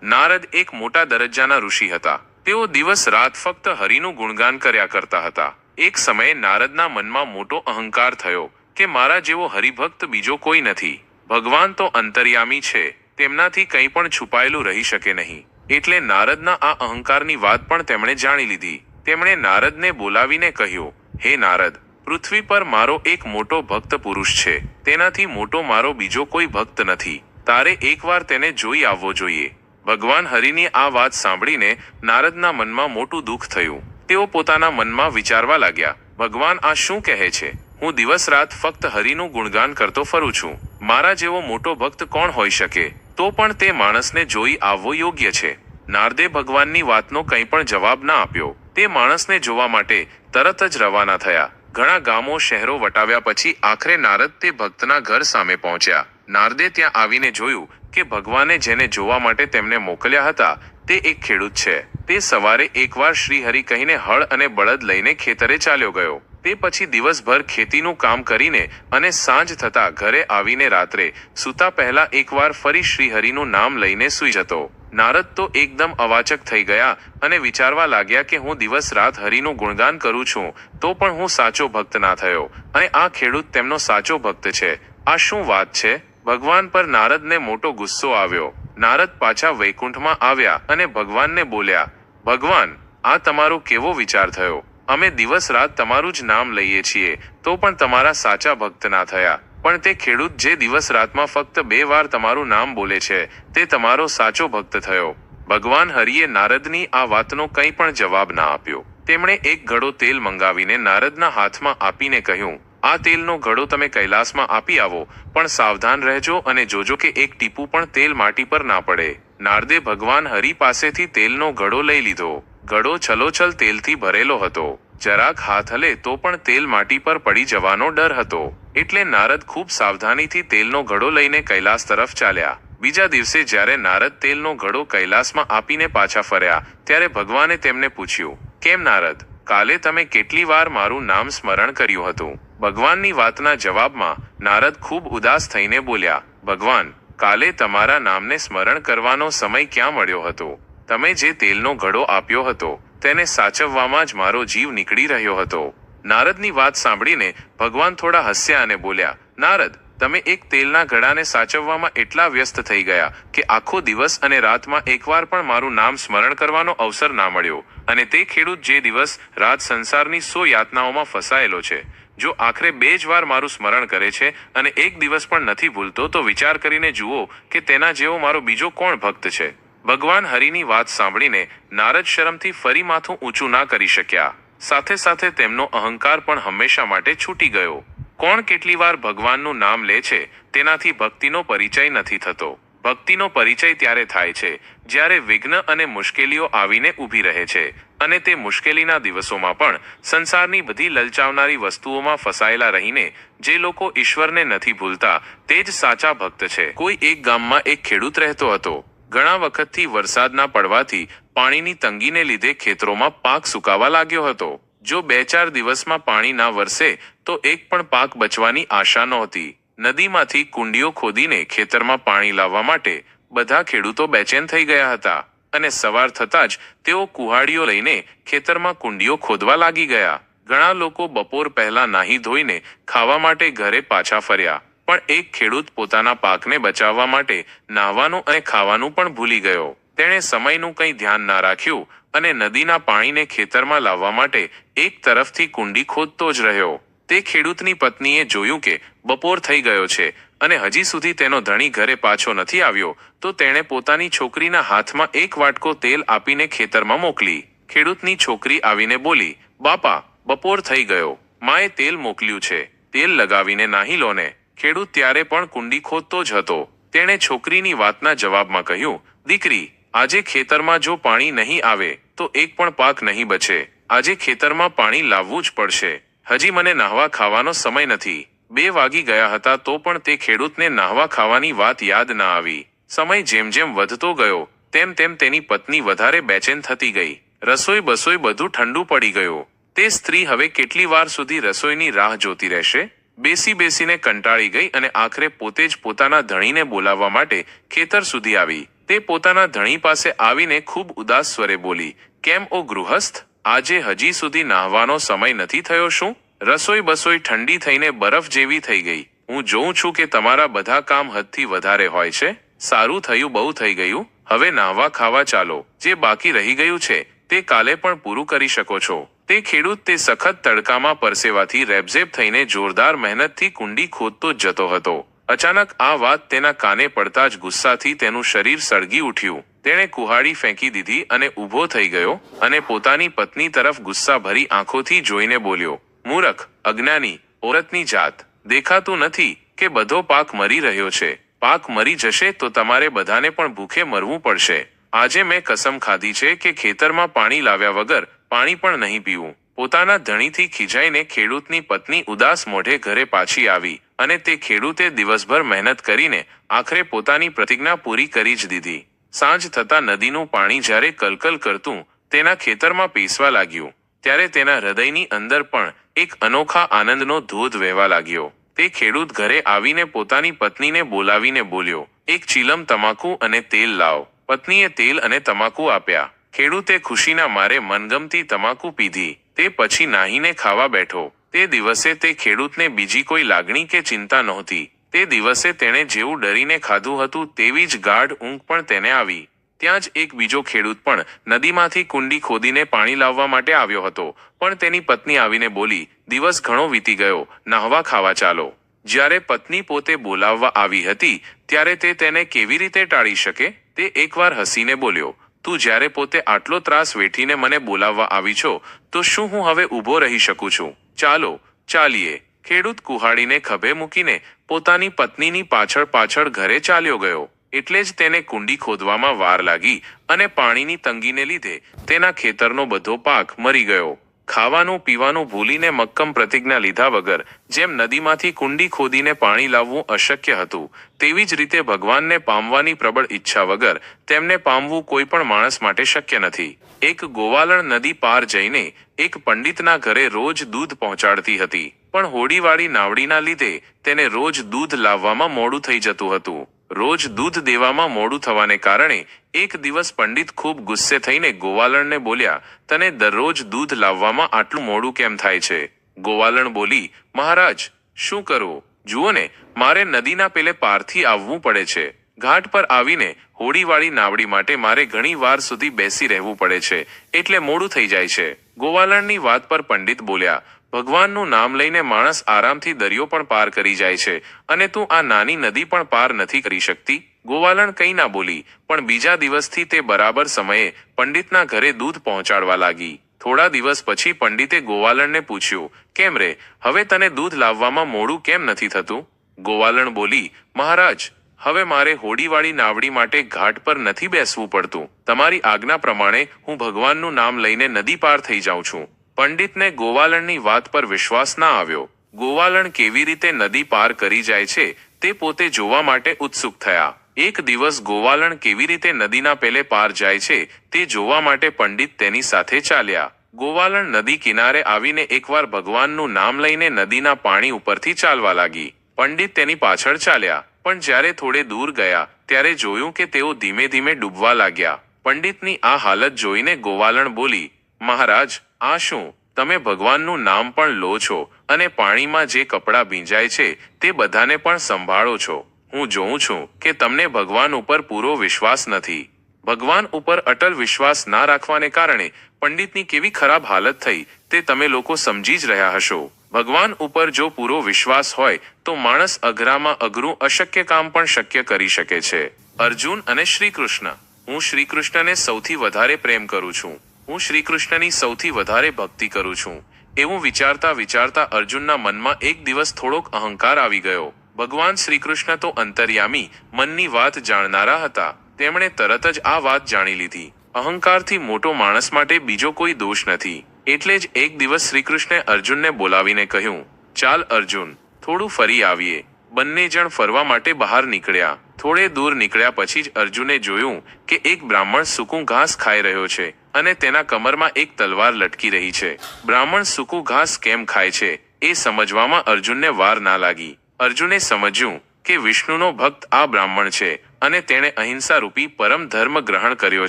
નારદ એક મોટા દરજ્જાના ઋષિ હતા. તેઓ દિવસ રાત ફક્ત હરિનું ગુણગાન કર્યા કરતા હતા. એક સમયે નારદના મનમાં મોટો અહંકાર થયો કે મારા જેવો હરિભક્ત બીજો કોઈ નથી. ભગવાન તો અંતર્યામી છે, તેમનાથી કંઈ પણ છુપાયેલું રહી શકે નહીં. એટલે નારદના આ અહંકારની વાત પણ તેમણે જાણી લીધી. તેમણે નારદને બોલાવીને કહ્યું, હે નારદ, પૃથ્વી પર મારો એક મોટો ભક્ત પુરુષ છે. તેનાથી મોટો મારો બીજો કોઈ ભક્ત નથી. તારે એકવાર તેને જોઈ આવવો જોઈએ. ભગવાન હરિની આ વાત સાંભળીને નારદના મનમાં મોટું દુઃખ થયું. તેઓ પોતાના મનમાં વિચારવા લાગ્યા, ભગવાન આ શું કહે છે? હું દિવસ રાત ફક્ત હરિનું ગુણગાન કરતો ફરું છું. મારા જેવો મોટો ભક્ત કોણ હોઈ શકે? તો પણ તે માણસને જોઈ આવવો યોગ્ય છે. નારદે ભગવાનની વાતનો કંઈ પણ જવાબ ના આપ્યો. તે માણસને જોવા માટે તરત જ રવાના થયા. ઘણા ગામો શહેરો વટાવ્યા પછી આખરે નારદ તે ભક્તના ઘર સામે પહોંચ્યા. નારદે ત્યાં આવીને જોયું કે ભગવાને જેને જોવા માટે તેમને મોકલ્યા હતા તે એક ખેડૂત છે. તે સવારે એકવાર શ્રીહરિ કહીને હળ અને બળદ લઈને ખેતરે ચાલ્યો ગયો. તે પછી દિવસભર ખેતીનું કામ કરીને અને સાંજ થતા ઘરે આવીને રાત્રે સૂતા પહેલા એકવાર ફરી શ્રીહરિનું નામ લઈને સૂઈ જતો. નારદ તો એકદમ અવાચક થઈ ગયા અને વિચારવા લાગ્યા કે હું દિવસ રાત હરિનું ગુણગાન કરું છું તો પણ હું સાચો ભક્ત ના થયો અને આ ખેડૂત તેમનો સાચો ભક્ત છે. આ શું વાત છે? ભગવાન પર નારદને મોટો ગુસ્સો આવ્યો. નારદ પાછા વૈકુંઠમાં આવ્યા અને ભગવાનને બોલ્યા, ભગવાન, આ તમારો કેવો વિચાર થયો? અમે દિવસ રાત તમારું જ નામ લઈએ છીએ તો પણ તમારા સાચા ભક્ત ના થયા. પણ તે ખેડૂત જે દિવસ રાતમાં ફક્ત 2 વાર તમારું નામ બોલે છે તે તમારો સાચો ભક્ત થયો. ભગવાન હરિએ નારદની આ વાતનો કંઈ પણ જવાબ ના આપ્યો. તેમણે એક ઘડો તેલ મંગાવીને નારદના હાથમાં આપીને કહ્યું, આ તેલનો ઘડો તમે કૈલાસમાં આપી આવો, પણ સાવધાન રહેજો અને જોજો કે એક ટીપું પણ તેલ માટી પર ના પડે. નારદે ભગવાન હરિ પાસેથી તેલનો ઘડો લઈ લીધો. ઘડો છલોછલ તેલથી ભરેલો હતો. જરાક હાથ હલે તો પણ તેલ માટી પર પડી જવાનો ડર હતો. એટલે નારદ ખૂબ સાવધાનીથી તેલનો ઘડો લઈને કૈલાસ તરફ ચાલ્યા. બીજા દિવસે જ્યારે નારદ તેલનો ઘડો કૈલાસમાં આપીને પાછા ફર્યા ત્યારે ભગવાને તેમને પૂછ્યું, કેમ નારદ, કાલે તમે કેટલી વાર મારું નામ સ્મરણ કર્યું હતું? ભગવાનની વાતના જવાબમાં નારદ ખૂબ ઉદાસ થઈને બોલ્યા, ભગવાન, કાલે તમારા નામને સ્મરણ કરવાનો સમય ક્યાં મળ્યો હતો? તમે જે તેલનો ઘડો આપ્યો હતો તેને સાચવવામાં જ મારો જીવ નીકળી રહ્યો હતો. નારદની વાત સાંભળીને ભગવાન થોડા હસ્યા અને બોલ્યા, નારદ, તમે એક તેલના ઘડાને સાચવવામાં એટલા વ્યસ્ત થઈ ગયા કે આખો દિવસ અને રાતમાં એકવાર પણ મારું નામ સ્મરણ કરવાનો અવસર ના મળ્યો. અને તે ખેડૂત જે દિવસ રાત સંસારની 100 યાતનાઓમાં ફસાયેલો છે, જો આખરે 2 જ વાર મારું સ્મરણ કરે છે અને એક દિવસ પણ નથી ભૂલતો તો વિચાર કરીને જુઓ કે તેના જેવો મારો બીજો કોણ ભક્ત છે? ભગવાન હરિની વાત સાંભળીને નારદ શરમથી ફરી માથું ઊંચું ના કરી શક્યા. સાથે સાથે તેમનો અહંકાર પણ હંમેશા માટે છૂટી ગયો. કોણ કેટલી વાર ભગવાનનું નામ લે છે તેનાથી ભક્તિનો પરિચય નથી થતો. ભક્તિનો પરિચય ત્યારે થાય છે જ્યારે વિઘ્ન અને મુશ્કેલીઓ આવીને ઊભી રહે છે અને તે મુશ્કેલીના દિવસોમાં પણ સંસારની બધી લલચાવનારી વસ્તુઓમાં ફસાયેલા રહીને જે લોકો ઈશ્વરને નથી ભૂલતા તે જ સાચા ભક્ત છે. કોઈ એક ગામમાં એક ખેડૂત રહેતો હતો. ઘણા વખતથી વરસાદ ના પડવાથી પાણીની તંગીને લીધે ખેતરોમાં પાક સુકાવા લાગ્યો હતો. જો 2-4 દિવસમાં પાણી ના વરસે તો એક પણ પાક બચવાની આશા નહોતી. નદીમાંથી કુંડીઓ ખોદીને ખેતરમાં પાણી લાવવા માટે બધા ખેડૂતો બેચેન થઈ ગયા હતા અને સવાર થતાં જ તેઓ કુહાડીઓ લઈને ખેતરમાં કુંડીઓ ખોદવા લાગી ગયા. ઘણા લોકો બપોર પહેલા નાહી ધોઈને ખાવા માટે ઘરે પાછા ફર્યા. પણ એક ખેડૂત પોતાના પાકને બચાવવા માટે નાહવાનું અને ખાવાનું પણ ભૂલી ગયો. તેણે સમયનું કંઈ ધ્યાન ના રાખ્યું અને નદીના પાણીને ખેતરમાં લાવવા માટે એક તરફથી કુંડી ખોદતો જ રહ્યો. તે ખેડૂતની પત્નીએ જોયું કે બપોર થઈ ગયો છે અને હજી સુધી તેનો ધણી ઘરે પાછો નથી આવ્યો તો તેણે પોતાની છોકરીના હાથમાં એક વાટકો તેલ આપીને ખેતરમાં મોકલી. ખેડૂતની છોકરી આવીને બોલી, બાપા, બપોર થઈ ગયો, માએ તેલ મોકલ્યું છે, તેલ લગાવીને નાહી લો ને. ખેડૂત ત્યારે પણ કુંડી ખોદતો જ હતો. તેણે છોકરીની વાતના જવાબમાં કહ્યું, દીકરી, આજે ખેતરમાં જો પાણી નહીં આવે તો એક પણ પાક નહીં બચે. આજે ખેતરમાં પાણી લાવવું જ પડશે. હજી મને નાહવા ખાવાનો સમય નથી. 2 વાગી ગયા હતા તો પણ તે ખેડૂતને નાહવા ખાવાની વાત યાદ ના આવી. સમય જેમ જેમ વધતો ગયો તેમ તેમ તેની પત્ની વધારે બેચેન થતી ગઈ. રસોઈ બસોઈ બધું ઠંડુ પડી ગયું. તે સ્ત્રી હવે કેટલી વાર સુધી રસોઈની રાહ જોતી રહેશે? બેસી બેસીને કંટાળી ગઈ અને આખરે પોતે જ પોતાના ધણીને બોલાવવા માટે ખેતર સુધી આવી. તે પોતાના ધણી પાસે આવીને ખૂબ ઉદાસ સ્વરે બોલી, કેમ ઓ ગૃહસ્થ, આજે હજી સુધી નાહવાનો સમય નથી થયો શું? રસોઈ બસોઈ ઠંડી થઈને બરફ જેવી થઈ ગઈ. હું જોઉં છું કે તમારા બધા કામ હદથી વધારે હોય છે. સારું થયું, બહુ થઈ ગયું. હવે નાહવા ખાવા ચાલો. જે બાકી રહી ગયું છે તે કાલે પણ પૂરું કરી શકો છો. તે ખેડૂત તે સખત તડકામાં પરસેવાથી રેબઝેબ થઈને જોરદાર મહેનતથી કુંડી ખોદતો જ જતો હતો. અચાનક આ વાત તેના કાને પડતા જ ગુસ્સાથી તેનું શરીર સળગી ઉઠ્યું. તેણે કુહાડી ફેંકી દીધી અને ઊભો થઈ ગયો અને પોતાની પત્ની તરફ ગુસ્સાભરી આંખોથી જોઈને બોલ્યો, મૂરખ, અજ્ઞાની, ઓરતની જાત, દેખાતું નથી કે બધો પાક મરી રહ્યો છે? પાક મરી જશે તો તમારે બધાને પણ ભૂખે મરવું પડશે. આજે મેં કસમ ખાધી છે કે ખેતરમાં પાણી લાવ્યા વગર પાણી પણ નહીં પીવું. પોતાના ધણીથી ખીજાઈને ખેડૂતની પત્ની ઉદાસ મોઢે ઘરે પાછી આવી અને તે ખેડૂતે દિવસભર મહેનત કરીને આખરે પોતાની પ્રતિજ્ઞા પૂરી કરી જ દીધી. સાંજ થતાં નદીનું પાણી જ્યારે કલકલ કરતું તેના ખેતરમાં પીસવા લાગ્યું ત્યારે તેના હૃદયની અંદર પણ એક અનોખા આનંદનો ધોધ વહેવા લાગ્યો. તે ખેડૂત ઘરે આવીને પોતાની પત્નીને બોલાવીને બોલ્યો, એક ચીલમ તમાકુ અને તેલ લાવ. પત્નીએ તેલ અને તમાકુ આપ્યા. ખેડૂતે ખુશીના મારે મનગમતી તમાકુ પીધી. તે પછી નાહીને ખાવા બેઠો. તે દિવસે તે ખેડૂતને બીજી કોઈ લાગણી કે ચિંતા નહોતી. તે દિવસે તેણે જેવું ડરીને ખાધું હતું તેવી જ ગાઢ ઊંઘ પણ તેને આવી. ત્યાં જ એક બીજો ખેડૂત પણ નદીમાંથી કુંડી ખોદીને પાણી લાવવા માટે આવ્યો હતો, પણ તેની પત્ની આવીને બોલી, દિવસ ઘણો વીતી ગયો, નાહવા ખાવા ચાલો. જ્યારે પત્ની પોતે બોલાવવા આવી હતી ત્યારે તે તેને કેવી રીતે ટાળી શકે? તે એકવાર હસીને બોલ્યો, તું જ્યારે પોતે આટલો ત્રાસ વેઠીને મને બોલાવવા આવી છો તો શું હું હવે ઊભો રહી શકું છું? ચાલો, ચાલીએ. ખેડૂત કુહાડીને ખભે મૂકીને પોતાની પત્નીની પાછળ પાછળ ઘરે ચાલ્યો ગયો. એટલે જ તેને કુંડી ખોદવામાં વાર લાગી અને પાણીની તંગીને લીધે તેના ખેતરનો બધો પાક મરી ગયો. ખાવાનું પીવાનું ભૂલીને મક્કમ પ્રતિજ્ઞા લીધા વગર જેમ નદીમાંથી કુંડી ખોદીને પાણી લાવવું અશક્ય હતું, તેવી જ રીતે ભગવાનને પામવાની પ્રબળ ઈચ્છા વગર તેમને પામવું કોઈ પણ માણસ માટે શક્ય નથી. એક ગોવાલણ નદી પાર જઈને એક પંડિતના ઘરે રોજ દૂધ પહોંચાડતી હતી, પણ હોડીવાળી નાવડીના લીધે તેને રોજ દૂધ લાવવામાં મોડું થઈ જતું હતું. રોજ દૂધ દેવામાં મોડું થવાને કારણે એક દિવસ પંડિત ખૂબ ગુસ્સે થઈને ગોવાલણને બોલ્યા, તને દરરોજ દૂધ લાવવામાં આટલું મોડું કેમ થાય છે? ગોવાલણ બોલી, મહારાજ, શું કરું? જુઓ ને, મારે નદીના પેલે પારથી આવવું પડે છે. ઘાટ પર આવીને હોડીવાળી નાવડી માટે મારે ઘણી વાર સુધી બેસી રહેવું પડે છે, એટલે મોડું થઈ જાય છે. ગોવાલણની વાત પર પંડિત બોલ્યા, ભગવાનનું નામ લઈને માણસ આરામથી દરિયો પણ પાર કરી જાય છે અને તું આ નાની નદી પણ પાર નથી કરી શકતી? ગોવાલણ કંઈ ના બોલી, પણ બીજા દિવસથી તે બરાબર સમયે પંડિતના ઘરે દૂધ પહોંચાડવા લાગી. થોડા દિવસ પછી પંડિતે ગોવાલણને પૂછ્યું, કેમ રે, હવે તને દૂધ લાવવામાં મોડું કેમ નથી થતું? ગોવાલણ બોલી, મહારાજ, હવે મારે હોડીવાળી નાવડી માટે ઘાટ પર નથી બેસવું પડતું. તમારી આજ્ઞા પ્રમાણે હું ભગવાનનું નામ લઈને નદી પાર થઈ જાઉં છું. પંડિતને ગોવાલણની વાત પર વિશ્વાસ ના આવ્યો. ગોવાલણ કેવી રીતે નદી પાર કરી જાય છે તે પોતે જોવા માટે ઉત્સુક થયા. એક દિવસ ગોવાલણ કેવી રીતે નદીના પેલે પાર જાય છે તે જોવા માટે પંડિત તેની સાથે ચાલ્યા. ગોવાલણ નદી કિનારે આવીને એકવાર ભગવાનનું નામ લઈને નદીના પાણી ઉપરથી ચાલવા લાગી. પંડિત તેની પાછળ ચાલ્યા, પણ જ્યારે થોડે દૂર ગયા ત્યારે જોયું કે તેઓ ધીમે ધીમે ડૂબવા લાગ્યા. પંડિતની આ હાલત જોઈને ગોવાલણ બોલી, મહારાજ, આ શું? તમે ભગવાનનું નામ પણ લો છો અને પાણીમાં જે કપડાં ભીંજાય છે તે બધાને પણ સંભાળો છો. હું જોઉં છું કે તમને ભગવાન ઉપર પૂરો વિશ્વાસ નથી. ભગવાન ઉપર અટલ વિશ્વાસ ના રાખવાને કારણે પંડિતની કેવી ખરાબ હાલત થઈ તે તમે લોકો સમજી જ રહ્યા હશો. ભગવાન ઉપર જો પૂરો વિશ્વાસ હોય તો માણસ અઘરામાં અઘરું અશક્ય કામ પણ શક્ય કરી શકે છે. અર્જુન અને શ્રી કૃષ્ણ. હું શ્રી કૃષ્ણને સૌથી વધારે પ્રેમ કરું છું. હું શ્રી કૃષ્ણની સૌથી વધારે ભક્તિ કરું છું. એવું વિચારતા વિચારતા અર્જુનના મનમાં એક દિવસ થોડોક અહંકાર આવી ગયો. ભગવાન શ્રી કૃષ્ણ તો અંતર્યામી, મનની વાત જાણનારા હતા. તેમણે તરત જ આ વાત જાણી લીધી. અહંકારથી મોટો માણસ માટે બીજો કોઈ દોષ નથી. એટલે જ એક દિવસ શ્રી કૃષ્ણે અર્જુનને બોલાવીને કહ્યું, ચાલ અર્જુન, થોડું ફરી આવીએ. બંને જણ ફરવા માટે બહાર નીકળ્યા. થોડે દૂર નીકળ્યા પછી જ અર્જુને જોયું કે એક બ્રાહ્મણ સૂકું ઘાસ ખાઈ રહ્યો છે અને તેના કમરમાં એક તલવાર લટકી રહી છે. બ્રાહ્મણ સૂકું ઘાસ કેમ ખાય છે એ સમજવામાં અર્જુનને વાર ના લાગી. અર્જુને સમજ્યું કે વિષ્ણુનો ભક્ત આ બ્રાહ્મણ છે અને તેણે અહિંસા રૂપી પરમ ધર્મ ગ્રહણ કર્યો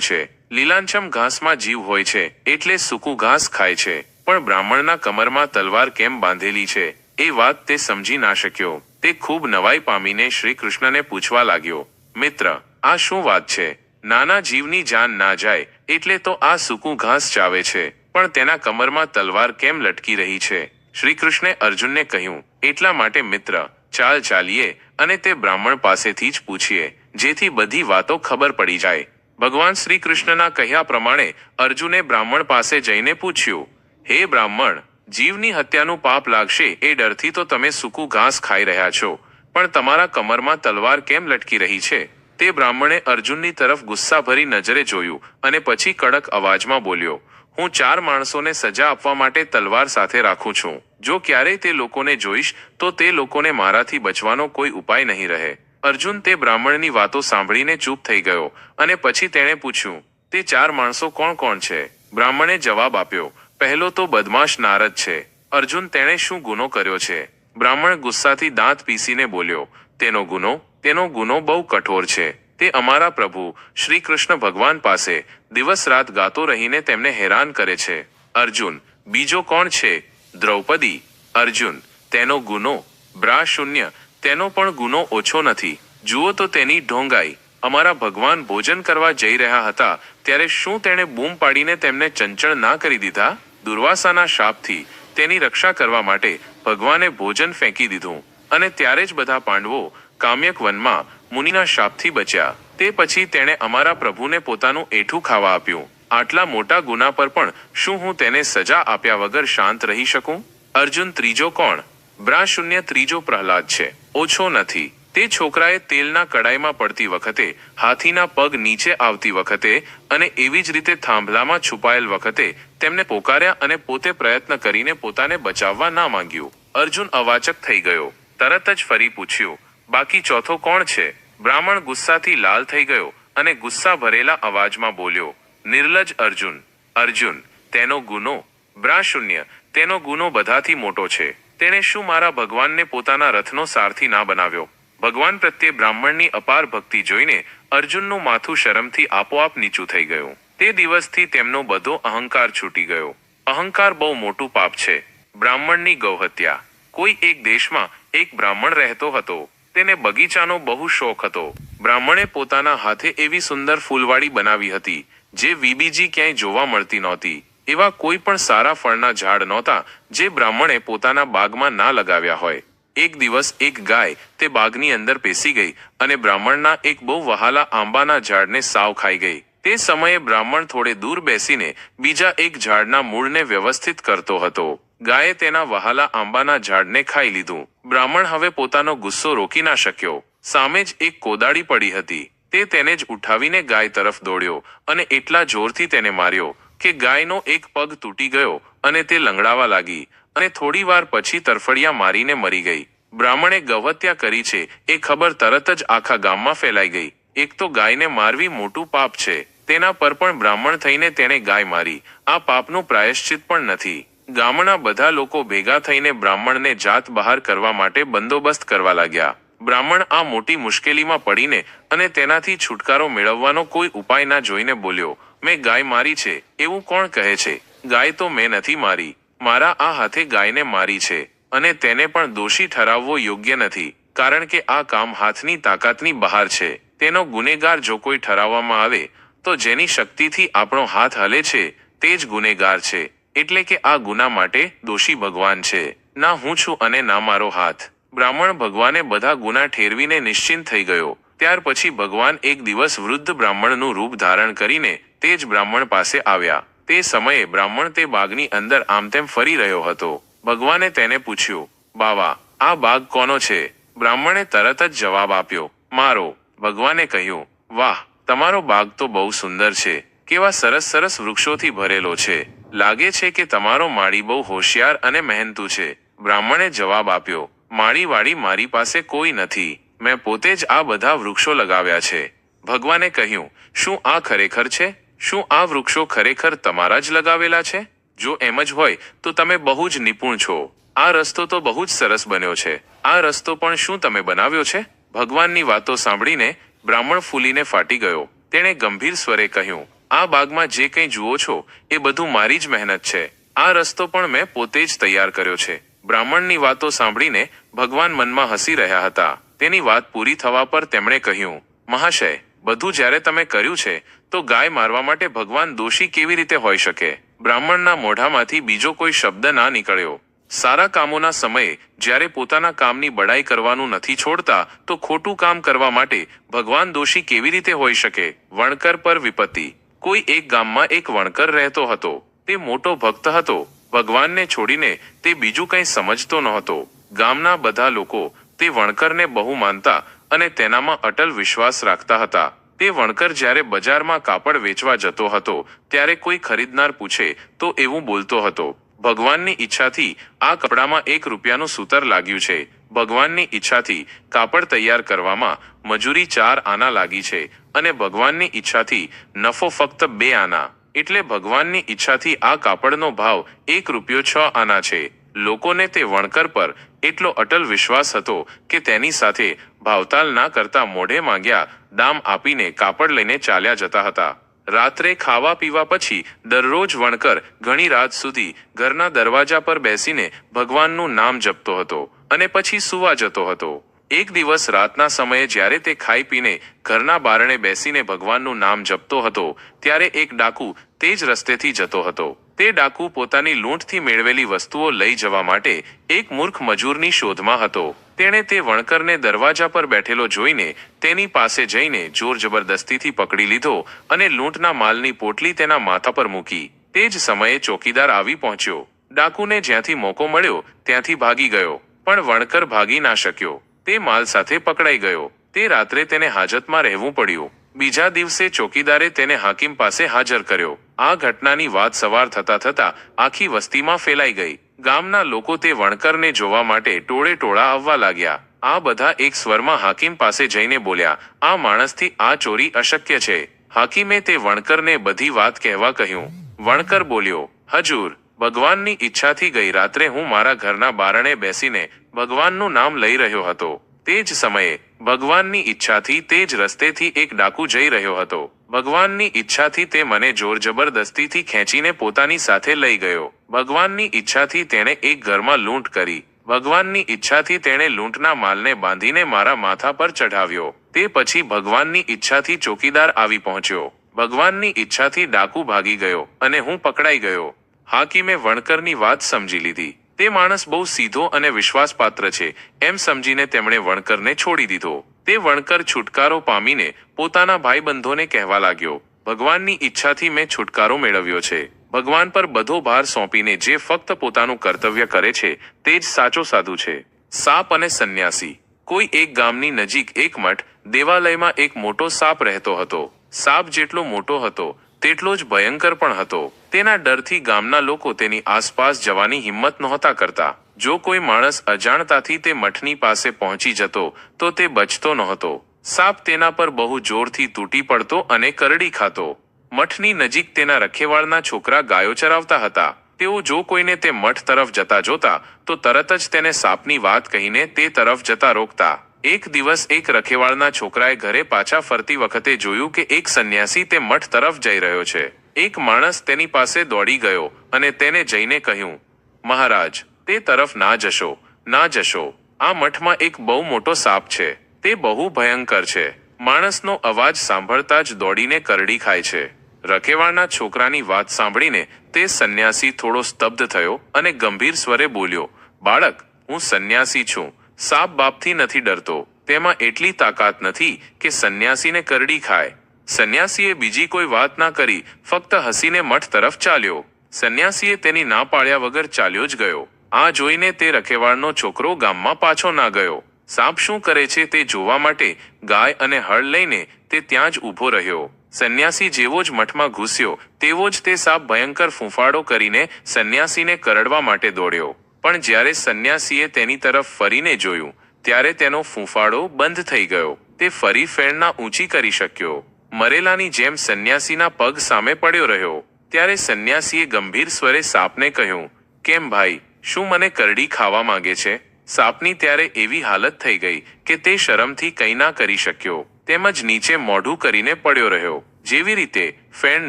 છે. લીલાંછમ ઘાસમાં જીવ હોય છે એટલે સૂકું ઘાસ ખાય છે, પણ બ્રાહ્મણના કમરમાં તલવાર કેમ બાંધેલી છે એ વાત તે સમજી ના શક્યો. તે ખૂબ નવાઈ પામીને શ્રી કૃષ્ણને પૂછવા લાગ્યો, મિત્ર, આ શું વાત છે? નાના જીવની જાન ના જાય એટલે તો આ સૂકું ઘાસ ચાવે છે, પણ તેના કમરમાં તલવાર કેમ લટકી રહી છે? શ્રી કૃષ્ણે અર્જુનને કહ્યું, એટલા માટે મિત્ર, ચાલ ચાલીએ અને તે બ્રાહ્મણ પાસેથી જ પૂછીએ, જેથી બધી વાતો ખબર પડી જાય. ભગવાન શ્રી કૃષ્ણના કહ્યા પ્રમાણે અર્જુને બ્રાહ્મણ પાસે જઈને પૂછ્યું, હે બ્રાહ્મણ, જીવની હત્યાનું પાપ લાગશે એ ડરથી તો તમે સૂકું ઘાસ ખાઈ રહ્યા છો, પણ તમારા કમરમાં તલવાર કેમ લટકી રહી છે? તે બ્રાહ્મણે અર્જુનની તરફ ગુસ્સાભરી નજરે જોયું અને પછી કડક અવાજમાં બોલ્યો, હું 4 માણસોને સજા આપવા માટે તલવાર સાથે રાખું છું. જો ક્યારેય તે લોકોને જોઈશ તો તે લોકોને મારાથી બચવાનો કોઈ ઉપાય નહીં રહે. અર્જુન તે બ્રાહ્મણની વાતો સાંભળીને ચૂપ થઈ ગયો અને પછી તેણે પૂછ્યું, તે 4 માણસો કોણ કોણ છે? બ્રાહ્મણે જવાબ આપ્યો, પહેલો તો બદમાશ નારદ છે. અર્જુન, તેણે શું ગુનો કર્યો છે? બ્રાહ્મણ ગુસ્સાથી દાંત પીસીને બોલ્યો, તેનો ગુનો બહુ કઠોર છે. તે અમારા પ્રભુ શ્રી કૃષ્ણ ભગવાન પાસે દિવસ રાત ગાતો રહીને તેમને હેરાન કરે છે. અર્જુન, બીજો કોણ છે? દ્રૌપદી. અર્જુન, તેનો ગુનો બ્રાશૂન્ય, તેનો પણ ગુનો ઓછો નથી. જુઓ તો તેની ઢોંગાઈ. અમારા ભગવાન ભોજન કરવા જઈ રહ્યા હતા ત્યારે શું તેણે બૂમ પાડીને તેમને ચંચળ ના કરી દીધા? દુર્વાસાના શાપથી તેની રક્ષા કરવા માટે ભગવાને ભોજન ફેંકી દીધું અને ત્યારે જ બધા પાંડવો કામ્યક વનમાં મુનિના શાપથી બચ્યા. તે પછી તેણે અમારા પ્રભુને પોતાનું એઠું ખાવા આપ્યું. આટલા મોટા ગુના પર પણ શું હું તેને સજા આપ્યા વગર શાંત રહી શકું? અર્જુન, ત્રીજો કોણ? બ્રાશૂન્ય ત્રીજો પ્રહલાદ છે. ઓછો નથી. તે છોકરાએ તેલના કડાઈમાં પડતી વખતે, હાથીના પગ નીચે આવતી વખતે અને એવી જ રીતે થાંભલામાં છુપાયેલ વખતે તેમને પોકાર્યા અને પોતે પ્રયત્ન કરીને પોતાને બચાવવા ના માંગ્યું. અર્જુન અવાચક થઈ ગયો. તરત જ ફરી પૂછ્યું, બાકી ચોથો કોણ છે? બ્રાહ્મણ ગુસ્સાથી લાલ થઈ ગયો અને ગુસ્સા ભરેલા અવાજમાં બોલ્યો, નિર્લજ અર્જુન. અર્જુન, તેનો ગુનો બ્રાશૂન્ય, તેનો ગુનો બધાથી મોટો છે. તેણે શું મારા ભગવાનને પોતાના રથનો સારથી ના બનાવ્યો? ભગવાન પ્રત્યે બ્રાહ્મણની અપાર ભક્તિ જોઈને અર્જુનનું માથું શરમથી આપોઆપ નીચું થઈ ગયું. તે દિવસથી તેમનો બધો અહંકાર છૂટી ગયો. અહંકાર બહુ મોટું પાપ છે. બ્રાહ્મણની ગૌહત્યા. કોઈ એક દેશમાં એક બ્રાહ્મણ રહેતો હતો. તેને બગીચાનો બહુ શોખ હતો. બ્રાહ્મણે પોતાના હાથે એવી સુંદર ફૂલવાડી બનાવી હતી જે બીજી ક્યાંય જોવા મળતી નહોતી. એવા કોઈ પણ સારા ફળના ઝાડ નહોતા જે બ્રાહ્મણે પોતાના બાગમાં ના લગાવ્યા હોય. એક દિવસ એક ગાય તે બાગની અંદર પેસી ગઈ અને બ્રાહ્મણના એક બહુ વહાલા આંબાના ઝાડને સાવ ખાઈ ગઈ. તે સમયે બ્રાહ્મણ થોડે દૂર બેસીને બીજા એક ઝાડના મૂળને વ્યવસ્થિત કરતો હતો. ગાયે તેના વહાલા આંબાના ઝાડને ખાઈ લીધું. બ્રાહ્મણ હવે પોતાનો ગુસ્સો રોકી ના શક્યો. સામે જ એક કોદાળી પડી હતી. તે તેને જ ઉઠાવીને ગાય તરફ દોડ્યો અને એટલા જોરથી તેને માર્યો કે ગાયનો એક પગ તૂટી ગયો અને તે લંગડાવા લાગી અને થોડી વાર પછી તરફડિયા મારીને મરી ગઈ. બ્રાહ્મણે ગૌહત્યા કરી છે એ ખબર તરત જ આખા ગામમાં ફેલાઈ ગઈ. એક તો ગાયને મારવી મોટું પાપ છે, તેના પર પણ બ્રાહ્મણ થઈને તેણે ગાય મારી. આ પાપનું પ્રાયશ્ચિત પણ નથી. ગામના બધા લોકો ભેગા થઈને બ્રાહ્મણને જાત બહાર કરવા માટે બંદોબસ્ત કરવા લાગ્યા. બ્રાહ્મણ આ મોટી મુશ્કેલીમાં પડીને અને તેનાથી છુટકારો મેળવવાનો કોઈ ઉપાય ના જોઈને બોલ્યો, મેં ગાય મારી છે એવું કોણ કહે છે? ગાય તો મેં નથી મારી. મારા આ હાથે ગાયને મારી છે અને તેને પણ દોષી ઠરાવવો યોગ્ય નથી, કારણ કે આ કામ હાથની તાકાતની બહાર છે. તેનો ગુનેગાર જો કોઈ ઠરાવવામાં આવે તો જેની શક્તિથી આપણો હાથ હલે છે તે જ ગુનેગાર છે. એટલે કે આ ગુના માટે દોષી ભગવાન છે, ના હું છું અને ના મારો હાથ. બ્રાહ્મણ ભગવાને બધા ગુના ઠેરવીને નિશ્ચિંત થઈ ગયો. ત્યાર પછી ભગવાન એક દિવસ વૃદ્ધ બ્રાહ્મણનું રૂપ ધારણ કરીને તે જ બ્રાહ્મણ પાસે આવ્યા. તે સમયે બ્રાહ્મણ તે બાગની અંદર આમ તેમ ફરી રહ્યો હતો. ભગવાને તેને પૂછ્યું, બાવા, આ બાગ કોનો છે? બ્રાહ્મણે તરત જ જવાબ આપ્યો, મારો. ભગવાને કહ્યું, વાહ, તમારો બાગ તો બહુ સુંદર છે. કેવા સરસ સરસ વૃક્ષોથી ભરેલો છે. લાગે છે કે તમારો માળી બહુ હોશિયાર અને મહેનતુ છે. બ્રાહ્મણે જવાબ આપ્યો, માળીવાળી મારી પાસે કોઈ નથી. મેં પોતે જ આ બધા વૃક્ષો લગાવ્યા છે. ભગવાને કહ્યું, શું આ ખરેખર છે? શું આ વૃક્ષો ખરેખર તમારા જ લગાવેલા છે? જો એમ જ હોય તો તમે બહુ જ નિપુણ છો. આ રસ્તો તો બહુ જ સરસ બન્યો છે. આ રસ્તો પણ શું તમે બનાવ્યો છે? ભગવાનની વાતો સાંભળીને બ્રાહ્મણ ફૂલીને ફાટી ગયો. તેણે ગંભીર સ્વરે કહ્યું, આ બાગમાં જે કંઈ જુઓ છો એ બધું મારી જ મહેનત છે. આ રસ્તો પણ મેં પોતે જ તૈયાર કર્યો છે. બ્રાહ્મણની વાતો સાંભળીને ભગવાન મનમાં હસી રહ્યા હતા. તેની વાત પૂરી થવા પર તેમણે કહ્યું, મહાશય, બધું જ્યારે તમે કર્યું છે તો ગાય મારવા માટે ભગવાન દોષી કેવી રીતે હોઈ શકે? બ્રાહ્મણના મોઢામાંથી બીજો કોઈ શબ્દ ના નીકળ્યો. સારા કામોના સમયે જ્યારે પોતાના કામની બડાઈ કરવાનું નથી છોડતા તો ખોટું કામ કરવા માટે ભગવાન દોષી કેવી રીતે હોઈ શકે? વણકર પર વિપત્તિ. કોઈ એક ગામમાં એક વણકર રહેતો હતો. તે મોટો ભક્ત હતો. ભગવાનને છોડીને તે બીજું કંઈ સમજતો નહોતો. ગામના બધા લોકો તે વણકરને બહુ માનતા અને તેનામાં અટલ વિશ્વાસ રાખતા હતા. તે વણકર જ્યારે બજારમાં કાપડ વેચવા જતો હતો ત્યારે કોઈ ખરીદનાર પૂછે તો એવું બોલતો હતો, ભગવાનની ઈચ્છાથી આ કપડામાં 1 રૂપિયાનું સૂતર લાગ્યું છે. ભગવાનની ઈચ્છાથી કાપડ તૈયાર કરવામાં મજૂરી 4 આના લાગી છે અને ભગવાનની ઈચ્છાથી નફો ફક્ત 2 આના. એટલે ભગવાનની ઈચ્છાથી આ કાપડનો ભાવ 1 રૂપિયો 6 આના છે. લોકોને તે વણકર પર એટલો અટલ વિશ્વાસ હતો કે તેની સાથે ભાવતાલ ના કરતા મોઢે માંગ્યા દામ આપીને કાપડ લઈને ચાલ્યા જતા હતા. રાત્રે ખાવા પીવા પછી દરરોજ વણકર ઘણી રાત સુધી ઘરના દરવાજા પર બેસીને ભગવાનનું નામ જપતો હતો અને પછી સૂવા જતો હતો. એક દિવસ રાતના સમયે જ્યારે તે ખાઈ પીને ઘરના બારણે બેસીને ભગવાનનું નામ જપતો હતો ત્યારે એક ડાકુ તે જ રસ્તેથી જતો હતો. તે ડાકુ પોતાની લૂંટથી મેળવેલી વસ્તુઓ લઈ જવા માટે એક મૂર્ખ મજૂરની શોધમાં હતો. તેણે તે વણકરને દરવાજા પર બેઠેલો જોઈને તેની પાસે જઈને જોર જબરદસ્તીથી પકડી લીધો અને લૂંટના માલની પોટલી તેના માથા પર મૂકી. તે જ સમયે ચોકીદાર આવી પહોંચ્યો. ડાકુને જ્યાંથી મોકો મળ્યો ત્યાંથી ભાગી ગયો, પણ વણકર ભાગી ના શક્યો. તે માલ સાથે પકડાઈ ગયો. તે રાત્રે તેને હાજતમાં રહેવું પડ્યું. બીજા દિવસે ચોકીદારે તેને હાકીમ પાસે હાજર કર્યો. આ ઘટનાની વાત સવાર થતા થતા આખી વસ્તીમાં ફેલાઈ ગઈ. ગામના લોકો તે વણકરને જોવા માટે ટોળે ટોળા આવવા લાગ્યા. આ બધા એક સ્વરમાં હાકીમ પાસે જઈને બોલ્યા, આ માણસથી આ ચોરી અશક્ય છે. હાકીમે તે વણકરને બધી વાત કહેવા કહ્યું. વણકર બોલ્યો, હજૂર, ભગવાનની ઈચ્છાથી ગઈ રાત્રે હું મારા ઘરના બારણે બેસીને ભગવાનનું નામ લઈ રહ્યો હતો. તે જ સમયે ભગવાનની ઈચ્છાથી તે જ રસ્તેથી એક ડાકુ જઈ રહ્યો હતો. ભગવાનની ઈચ્છાથી તે મને જોર જબરદસ્તીથી ખેંચીને પોતાની સાથે લઈ ગયો. ભગવાનની ઈચ્છાથી તેણે એક ઘરમાં લૂંટ કરી. ભગવાનની ઈચ્છાથી તેણે લૂંટના માલને બાંધીને મારા માથા પર ચઢાવ્યો. તે પછી ભગવાનની ઈચ્છાથી ચોકીદાર આવી પહોંચ્યો. ભગવાનની ઈચ્છાથી ડાકુ ભાગી ગયો અને હું પકડાઈ ગયો. હાકીમે વણકરની વાત સમજી લીધી. તે માણસ બહુ સીધો અને વિશ્વાસપાત્ર છે એમ સમજીને તેમણે વણકરને છોડી દીધો. તે વણકર છુટકારો પામીને પોતાના ભાઈબંધોને કહેવા લાગ્યો, ભગવાનની ઈચ્છાથી મેં છુટકારો મેળવ્યો છે. ભગવાન પર બધો ભાર સોંપીને જે ફક્ત પોતાનું કર્તવ્ય કરે છે તે જ સાચો સાધુ છે. સાપ અને સંન્યાસી. કોઈ એક ગામની નજીક એક મઠ દેવાલયમાં એક મોટો સાપ રહેતો હતો. સાપ જેટલો મોટો હતો તેટલો જ ભયંકર પણ હતો. તેના ડરથી ગામના લોકો તેની આસપાસ જવાની હિંમત નહોતા કરતા. જો કોઈ માણસ અજાણતાથી તે મઠની પાસે પહોંચી જતો તો તે બચતો નહોતો. સાપ તેના પર બહુ જોરથી તૂટી પડતો અને કરડી ખાતો. મઠની નજીક તેના રખેવાળના છોકરા ગાયો ચરાવતા હતા. તેઓ જો કોઈને તે મઠ તરફ જતા જોતા તો તરત જ તેને સાપની વાત કહીને તે તરફ જતા રોકતા. એક દિવસ એક રખેવાળના છોકરાએ ઘરે પાછા ફરતી વખતે જોયું કે એક સંન્યાસી તે મઠ તરફ જઈ રહ્યો છે. એક માણસ તેની પાસે દોડી ગયો અને તેને જઈને કહ્યું, મહારાજ, તે તરફ ના જશો, ના જશો. આ મઠમાં એક બહુ મોટો સાપ છે. તે બહુ ભયંકર છે. માણસનો અવાજ સાંભળતા જ દોડીને કરડી ખાય છે. રખેવાળના છોકરાની વાત સાંભળીને તે સંન્યાસી થોડો સ્તબ્ધ થયો અને ગંભીર સ્વરે બોલ્યો, બાળક, હું સંન્યાસી છું. સાપ બાપથી નથી ડરતો. તેમાં એટલી તાકાત નથી કે સંન્યાસીને કરડી ખાય. સંન્યાસીએ બીજી કોઈ વાત ના કરી, ફક્ત હસીને મઠ તરફ ચાલ્યો. સંન્યાસીએ તેની ના પાડ્યા વગર ચાલ્યો જ ગયો. આ જોઈને તે રખેવાળનો છોકરો ગામમાં પાછો ના ગયો. સાપ શું કરે છે તે જોવા માટે ગાય અને હળ લઈને તે ત્યાં જ ઊભો રહ્યો. સંન્યાસી જેવો જ મઠમાં ઘૂસ્યો તેવો જ તે સાપ ભયંકર ફૂંફાડો કરીને સંન્યાસીને કરડવા માટે દોડ્યો. પણ જ્યારે સંન્યાસીએ તેની તરફ ફરીને જોયું ત્યારે તેનો ફૂંફાડો બંધ થઈ ગયો. તે ફરી ફેણ ઊંચી કરી શક્યો. મરેલાની જેમ સંન્યાસીના પગ સામે પડ્યો રહ્યો. ત્યારે સંન્યાસીએ ગંભીર સ્વરે સાપને કહ્યું, કેમ ભાઈ, શું મને કરડી ખાવા માંગે છે? સાપની ત્યારે એવી હાલત થઈ ગઈ કે તે શરમથી કંઈ ના કરી શક્યો, તેમજ નીચે મોઢું કરીને પડ્યો રહ્યો, જેવી રીતે ફેણ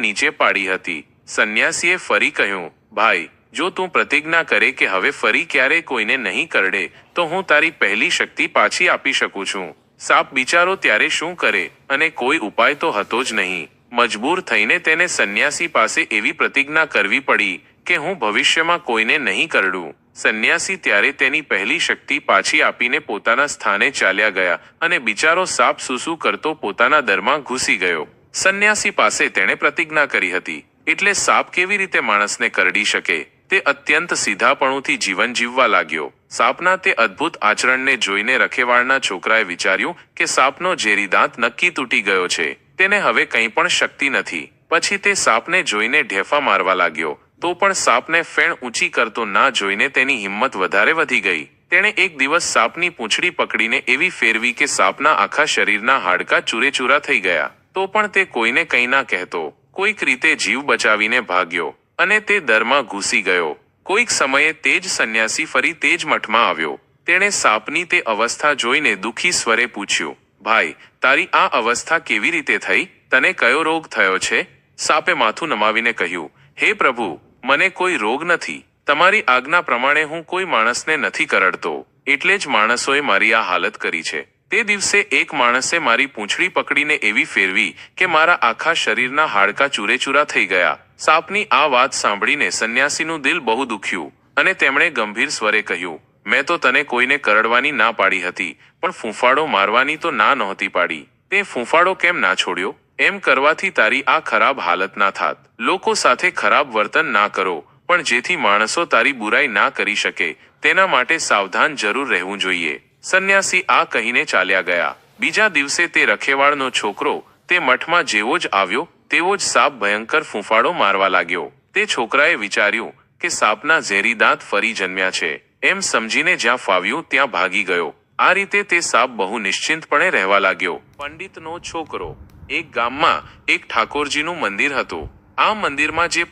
નીચે પાડી હતી. સંન્યાસીએ ફરી કહ્યું, ભાઈ, જો તું પ્રતિજ્ઞા કરે કે હવે ફરી ક્યારે કોઈને નહીં કરડે તો હું તારી પહેલી શક્તિ પાછી આપી શકું છું. સાપ બિચારો ત્યારે શું કરે, અને કોઈ ઉપાય તો હતો જ નહીં. મજબૂર થઈને તેને સંન્યાસી પાસે એવી પ્રતિજ્ઞા કરવી પડી કે હું ભવિષ્યમાં કોઈને નહીં કરડું. સંન્યાસી ત્યારે તેની પહેલી શક્તિ પાછી આપીને પોતાના સ્થાને ચાલ્યા ગયા અને બિચારો સાપ સૂસુ કરતો પોતાના દરમાં ઘૂસી ગયો. સંન્યાસી પાસે તેણે પ્રતિજ્ઞા કરી હતી, એટલે સાપ કેવી રીતે માણસને કરડી શકે? તે અત્યંત સીધાપણુંથી જીવન જીવવા લાગ્યો. સાપના તે અદ્ભુત આચરણને જોઈને રખેવાળના છોકરાએ વિચાર્યું કે સાપનો ઝેરી દાંત નક્કી તૂટી ગયો છે, તેને હવે કંઈ પણ શક્તિ નથી. પછી તે સાપને જોઈને ઢેફા મારવા લાગ્યો, તો પણ સાપને ફેણ ઊંચી કરતો ના જોઈને તેની હિંમત વધારે વધી ગઈ. તેણે એક દિવસ સાપની પૂંછડી પકડીને એવી ફેરવી કે સાપના આખા શરીરના હાડકાં ચૂરેચૂરા થઈ ગયા. તો પણ તે કોઈને કંઈ ના કહેતો. કોઈક રીતે જીવ બચાવીને ભાગ્યો અને તે દરમાં ઘૂસી ગયો. કોઈક સમયે તે જ સંન્યાસી ફરી તે જ મઠમાં આવ્યો. તેણે સાપની તે અવસ્થા જોઈને દુઃખી સ્વરે પૂછ્યું, ભાઈ, તારી આ અવસ્થા કેવી રીતે થઈ? તને કયો રોગ થયો છે? સાપે માથું નમાવીને કહ્યું, હે પ્રભુ, મને કોઈ રોગ નથી. તમારી આજ્ઞા પ્રમાણે હું કોઈ માણસને નથી કરડતો, એટલે જ માણસોએ મારી આ હાલત કરી છે. તે દિવસે એક માણસે મારી પૂંછડી પકડીને એવી ફેરવી કે મારા આખા શરીરના હાડકાં ચૂરેચૂરા થઈ ગયા. સાપની આ વાત સાંભળીને સંન્યાસીનું દિલ બહુ દુખ્યું અને તેમણે ગંભીર સ્વરે કહ્યું, મેં તો તને કોઈને કરડવાની ના પાડી હતી, પણ ફૂંફાડો મારવાની તો ના નહોતી પાડી. તે ફૂંફાડો કેમ ના છોડ્યો? એમ કરવાથી તારી આ ખરાબ હાલત ના થાત. લોકો સાથે ખરાબ વર્તન ના કરો, પણ જેથી માણસો તારી બુરાઈ ના કરી શકે તેના માટે સાવધાન જરૂર રહેવું જોઈએ. સંન્યાસી આ કહીને ચાલ્યા ગયા. બીજા દિવસે તે રખેવાળનો છોકરો તે મઠમાં જેવો જ આવ્યો તેવો જ સાપ ભયંકર ફૂંફાડો મારવા લાગ્યો. તે છોકરાએ વિચાર્યું કે સાપના ઝેરી દાંત ફરી જન્મ્યા છે. એમ સમજીને જ્યાં ફાવ્યું ત્યાં ભાગી ગયો. આ રીતે તે સાપ બહુ નિશ્ચિંતપણે રહેવા લાગ્યો. પંડિતનો છોકરો. એક ગામમાં એક ઠાકોરજીનું મંદિર હતું. આ મંદિરમાં જે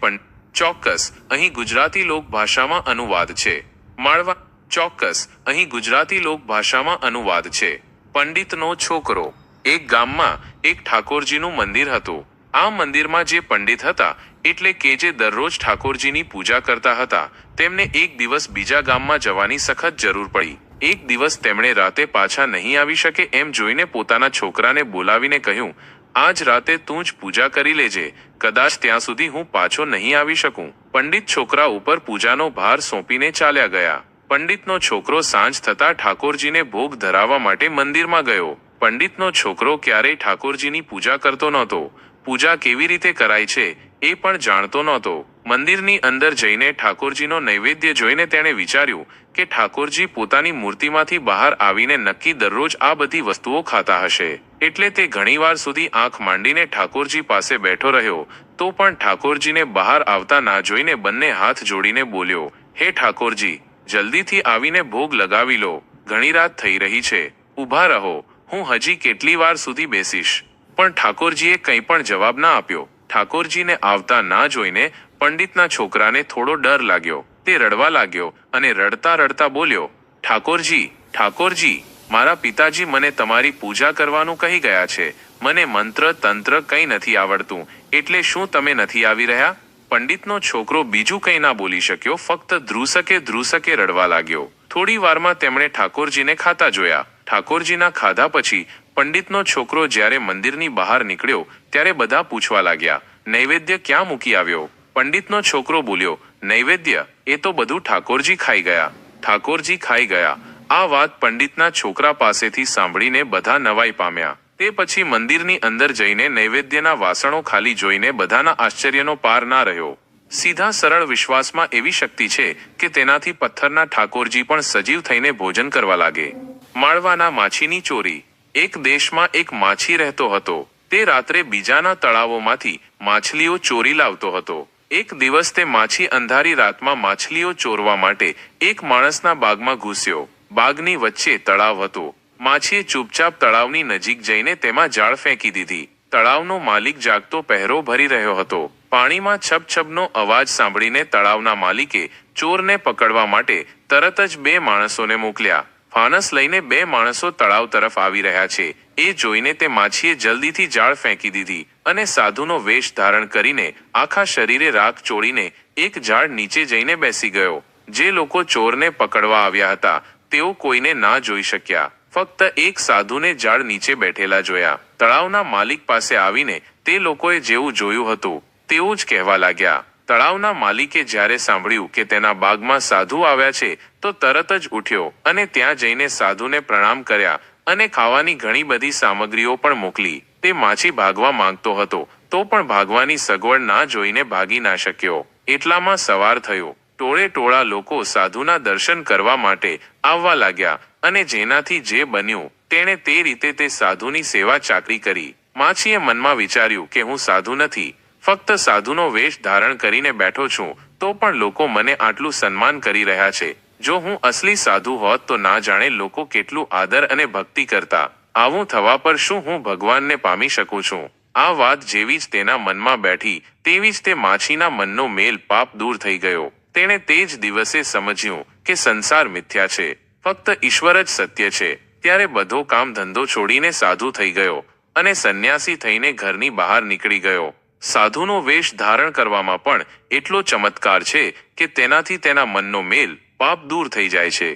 ચોક્કસ અહીં ગુજરાતી લોક ભાષામાં અનુવાદ છે. માળવા ચોક્કસ અહીં ગુજરાતી લોક ભાષામાં અનુવાદ છે. પંડિતનો છોકરો. એક ગામમાં એક ઠાકોરજીનું મંદિર હતું. આ મંદિરમાં જે પંડિત હતા, એટલે કે જે દરરોજ ઠાકોરજીની પૂજા કરતા હતા, તેમને એક દિવસ બીજા ગામમાં જવાની સખત જરૂર પડી. એક દિવસ તેમણે રાતે પાછા નહીં આવી શકે એમ જોઈને પોતાના છોકરાને બોલાવીને કહ્યું, આજ રાતે તું જ પૂજા કરી લેજે, કદાચ ત્યાં સુધી હું પાછો નહીં આવી શકું. પંડિત છોકરા ઉપર પૂજાનો ભાર સોંપીને ચાલ્યા ગયા. પંડિતનો છોકરો સાંજ થતાં ઠાકોરજીને ભોગ ધરાવવા માટે મંદિરમાં ગયો. પંડિતનો છોકરો ક્યારેય ઠાકોરજીની પૂજા કરતો નહોતો. પૂજા કેવી રીતે કરાય છે એ પણ જાણતો નહોતો. મંદિરની અંદર જઈને ઠાકોરજીનો નૈવેદ્ય જોઈને તેણે વિચાર્યું કે ઠાકોરજી પોતાની મૂર્તિમાંથી બહાર આવીને નક્કી દરરોજ આ બધી વસ્તુઓ ખાતા હશે. એટલે તે ઘણીવાર સુધી આંખ માંડીને ઠાકોરજી પાસે બેઠો રહ્યો. તો પણ ઠાકોરજીને બહાર આવતા ના જોઈને બંને હાથ જોડીને બોલ્યો, હે ઠાકોરજી, જલ્દીથી આવીને ભોગ લગાવી લો. ઘણી રાત થઈ રહી છે, ઊભા રહો, હું હજી કેટલી વાર સુધી બેસીશ? પણ ઠાકોરજીએ કંઈ પણ જવાબ ના આપ્યો. ઠાકોરજીને આવતા ના જોઈને પંડિતના છોકરાને થોડો ડર લાગ્યો. તે રડવા લાગ્યો અને રડતા રડતા બોલ્યો, ઠાકોરજી, ઠાકોરજી, મારા પિતાજી મને તમારી પૂજા કરવાનું કહી ગયા છે. મને મંત્ર તંત્ર કંઈ નથી આવડતું, એટલે શું તમે નથી આવી રહ્યા? પંડિતનો છોકરો બીજું કંઈ ના બોલી શક્યો, ફક્ત ધ્રુસકે રડવા લાગ્યો. થોડી વારમાં તેમણે ઠાકોરજીને ખાતા જોયા. ઠાકોરજીના ખાધા પછી પંડિતનો છોકરો જ્યારે મંદિરની બહાર નીકળ્યો ત્યારે બધા પૂછવા લાગ્યા, નૈવેદ્ય ક્યાં મૂકી આવ્યો? પંડિતનો છોકરો બોલ્યો, નૈવેદ્ય એ તો બધું ઠાકોરજી ખાઈ ગયા. ઠાકોરજી ખાઈ ગયા. આ વાત પંડિતના છોકરા પાસેથી સાંભળીને બધા નવાઈ પામ્યા. તે પછી મંદિરની અંદર જઈને નૈવેદ્યના વાસણો ખાલી જોઈને બધાના આશ્ચર્યનો પાર ના રહ્યો. સીધા સરળ વિશ્વાસમાં એવી શક્તિ છે કે તેનાથી પથ્થરના ઠાકોરજી પણ સજીવ થઈને ભોજન કરવા લાગે. માળવાના માછીની ચોરી. એક દેશમાં એક માછી રહેતો હતો. તે રાત્રે બીજાના તળાવોમાંથી માછલીઓ ચોરી લાવતો હતો. એક દિવસ તે માછી અંધારી રાતમાં માછલીઓ ચોરવા માટે એક માણસના બાગમાં ઘૂસ્યો. બાગની વચ્ચે તળાવ હતો. માછીએ ચૂપચાપ તળાવની નજીક જઈને તેમાં જાળ ફેંકી દીધી. તળાવનો માલિક જાગતો પહેરો ભરી રહ્યો હતો. પાણીમાં છબછબનો અવાજ સાંભળીને તળાવના માલિકે ચોરને પકડવા માટે તરત જ 2 માણસોને મોકલ્યા. ફાનસ લઈને 2 માણસો તળાવ તરફ આવી રહ્યા છે. એ જોઈને તે માછીએ જલ્દીથી જાળ ફેંકી દીધી અને સાધુનો વેશ ધારણ કરીને આખા શરીરે રાખ ચોળીને એક ઝાડ નીચે જઈને બેસી ગયો. જે લોકો ચોરને પકડવા આવ્યા હતા તેઓ કોઈને ના જોઈ શક્યા. ફક્ત એક સાધુને ઝાડ નીચે બેઠેલા જોયા. તળાવના માલિક પાસે આવીને તે લોકોએ જેવું જોયું હતું તેવું જ કહેવા લાગ્યા. તળાવના માલિકે જ્યારે સાંભળ્યું કે તેના બાગમાં સાધુ આવ્યા છે તો તરત જ ઉઠ્યો અને ત્યાં જઈને સાધુને પ્રણામ કર્યા અને ખાવાની ઘણી બધી સામગ્રીઓ પણ મોકલી. તે માછી ભાગવા માંગતો હતો તો પણ ભાગવાની સગવડ ના જોઈને ભાગી ના શક્યો. એટલામાં સવાર થયો. ટોળે ટોળા લોકો સાધુના દર્શન કરવા માટે આવવા લાગ્યા અને જેનાથી જે બન્યું તેણે તે રીતે તે સાધુની સેવા ચાકરી કરી. માછીએ મનમાં વિચાર્યું કે હું સાધુ નથી, ફક્ત સાધુનો વેશ ધારણ કરીને બેઠો છું તો પણ લોકો મને આટલું સન્માન કરી રહ્યા છે. જો હું અસલી સાધુ હોત તો ના જાણે લોકો કેટલું આદર અને ભક્તિ કરતા. આવું થવા પર શું હું ભગવાનને પામી શકું છું? આ વાત જેવી જ તેના મનમાં બેઠી તેવી જ તે માછીના મનનો મેલ પાપ દૂર થઈ ગયો. તેણે તે જ દિવસે સમજ્યું કે સંસાર મિથ્યા છે, ફક્ત ઈશ્વર જ સત્ય છે. ત્યારે બધો કામ ધંધો છોડીને સાધુ થઈ ગયો અને સંન્યાસી થઈને ઘરની બહાર નીકળી ગયો. સાધુનો વેશ ધારણ કરવામાં પણ એટલો ચમત્કાર છે કે તેનાથી તેના મનનો મેલ પાપ દૂર થઈ જાય છે.